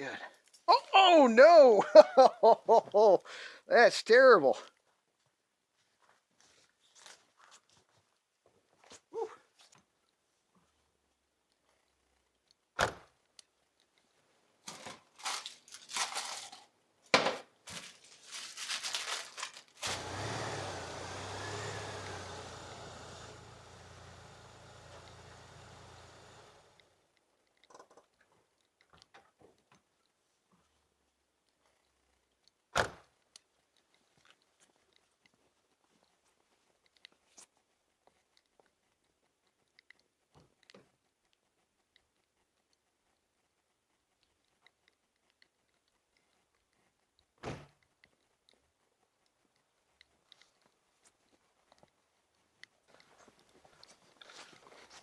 good. Oh no! That's terrible. Whew.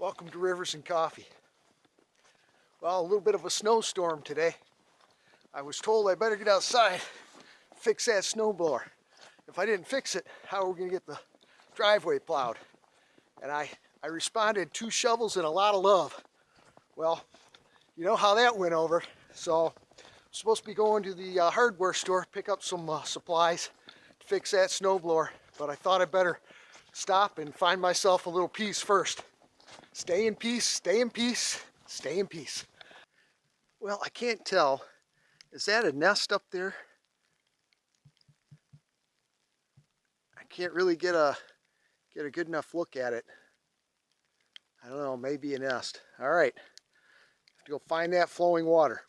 Welcome to Rivers and Coffee. Well, a little bit of a snowstorm today. I was told I better get outside, fix that snowblower. If I didn't fix it, how are we going to get the driveway plowed? And I responded, 2 shovels and a lot of love. Well, you know how that went over. So I'm supposed to be going to the hardware store, pick up some supplies to fix that snowblower. But I thought I better stop and find myself a little peace first. Stay in peace, stay in peace, stay in peace. Well, I can't tell. Is that a nest up there? I can't really get a good enough look at it. I don't know, maybe a nest. All right, have to go find that flowing water.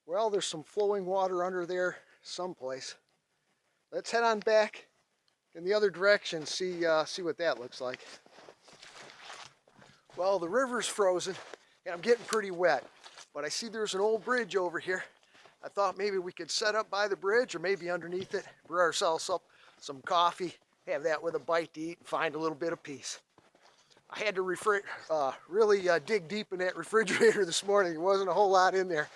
Well, there's some flowing water under there someplace. Let's head on back in the other direction, see what that looks like. Well, the river's frozen and I'm getting pretty wet, but I see there's an old bridge over here. I thought maybe we could set up by the bridge or maybe underneath it, brew ourselves up some coffee, have that with a bite to eat, and find a little bit of peace. I had to really dig deep in that refrigerator this morning. There wasn't a whole lot in there.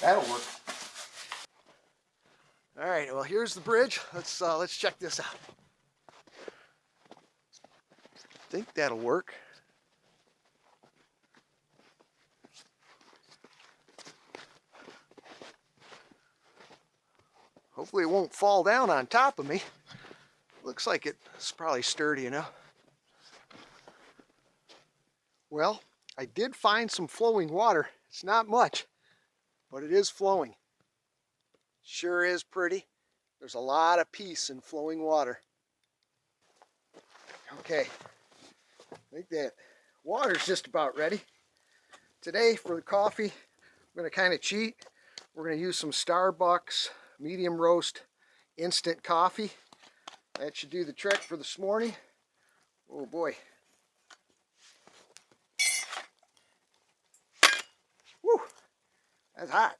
That'll work. All right, well, here's the bridge. Let's check this out. I think that'll work. Hopefully it won't fall down on top of me. Looks like it's probably sturdy enough. Well, I did find some flowing water. It's not much, but it is flowing. Sure is pretty. There's a lot of peace in flowing water. Okay, I think that water's just about ready. Today for the coffee, I'm going to kind of cheat. We're going to use some Starbucks medium roast instant coffee. That should do the trick for this morning. Oh boy. Woo, that's hot.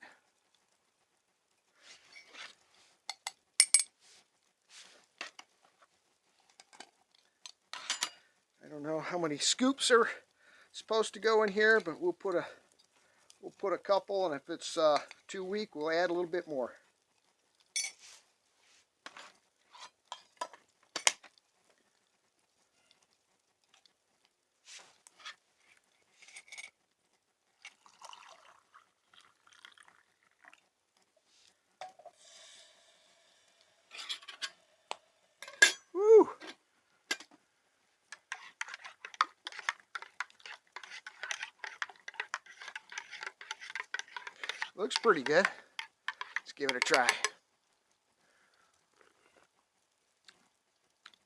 I don't know how many scoops are supposed to go in here, but we'll put a couple, and if it's too weak, we'll add a little bit more. Woo! Looks pretty good. Let's give it a try.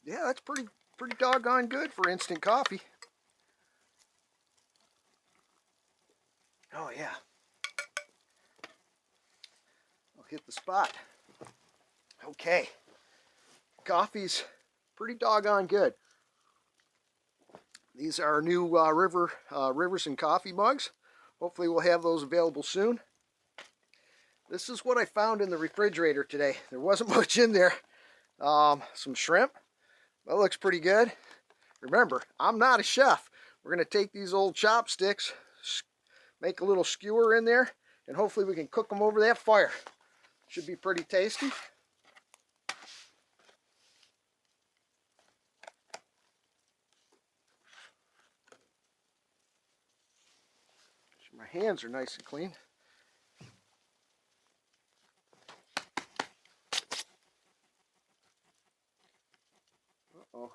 Yeah, that's pretty doggone good for instant coffee. Oh yeah. I'll hit the spot. Okay. Coffee's pretty doggone good. These are our new Rivers and Coffee mugs. Hopefully we'll have those available soon. This is what I found in the refrigerator today. There wasn't much in there. Some shrimp. That looks pretty good. Remember, I'm not a chef. We're going to take these old chopsticks, make a little skewer in there, and hopefully we can cook them over that fire. Should be pretty tasty. My hands are nice and clean. Uh-oh.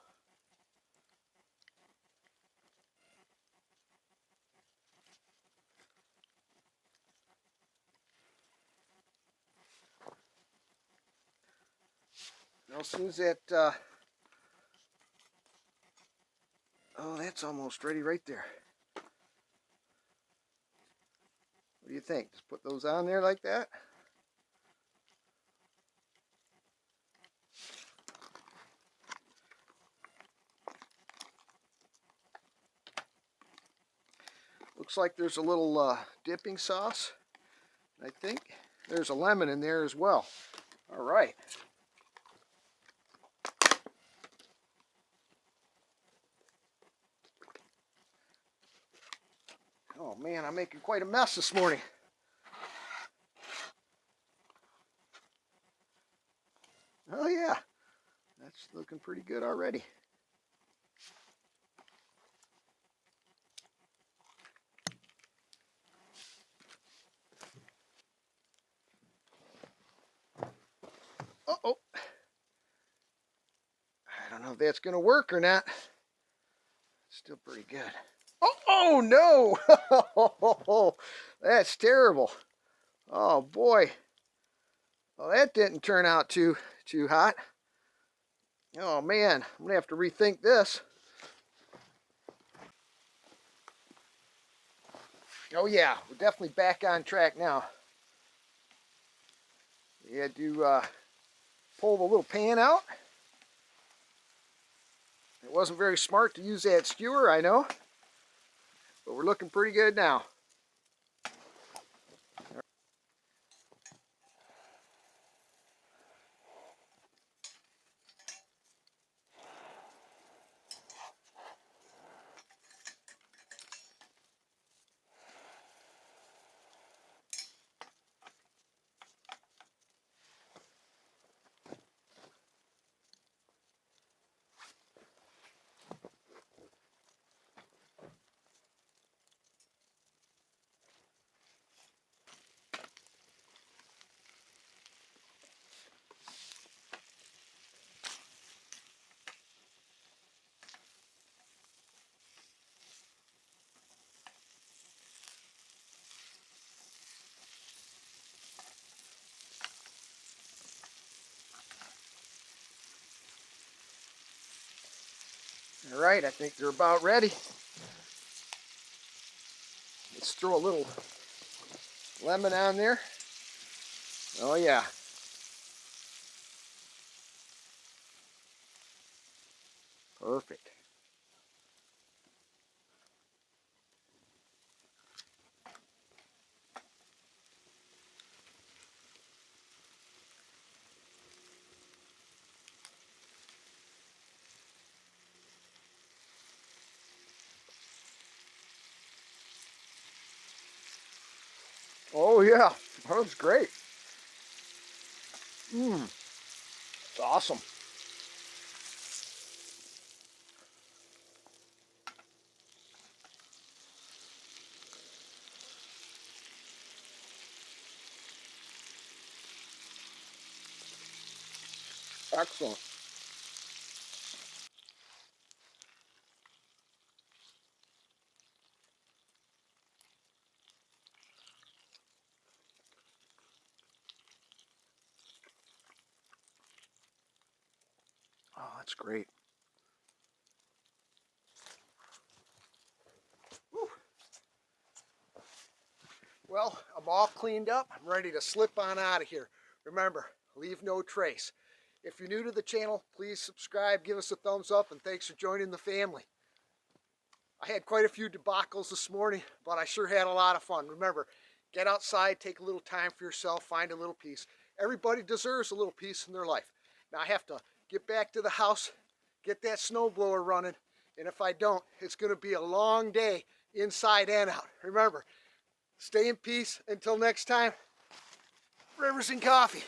Now as soon as that, oh, that's almost ready right there. What do you think? Just put those on there like that? Looks like there's a little dipping sauce. I think there's a lemon in there as well. All right. Oh man, I'm making quite a mess this morning. Oh yeah, that's looking pretty good already. Uh-oh. I don't know if that's going to work or not. Still pretty good. Oh no! That's terrible. Oh boy. Well, that didn't turn out too hot. Oh man, I'm gonna have to rethink this. Oh yeah, we're definitely back on track now. We had to pull the little pan out. It wasn't very smart to use that skewer, I know, but we're looking pretty good now. All right, I think they're about ready. Let's throw a little lemon on there. Oh yeah. Perfect. Oh yeah, that was great. It's awesome. Excellent. Oh, that's great. Whew. Well, I'm all cleaned up. I'm ready to slip on out of here. Remember, leave no trace. If you're new to the channel, please subscribe, give us a thumbs up, and thanks for joining the family. I had quite a few debacles this morning, but I sure had a lot of fun. Remember, get outside, take a little time for yourself, find a little peace. Everybody deserves a little peace in their life. Now I have to get back to the house, get that snowblower running, and if I don't, it's going to be a long day inside and out. Remember, Stay in peace. Until next time, Rivers and Coffee.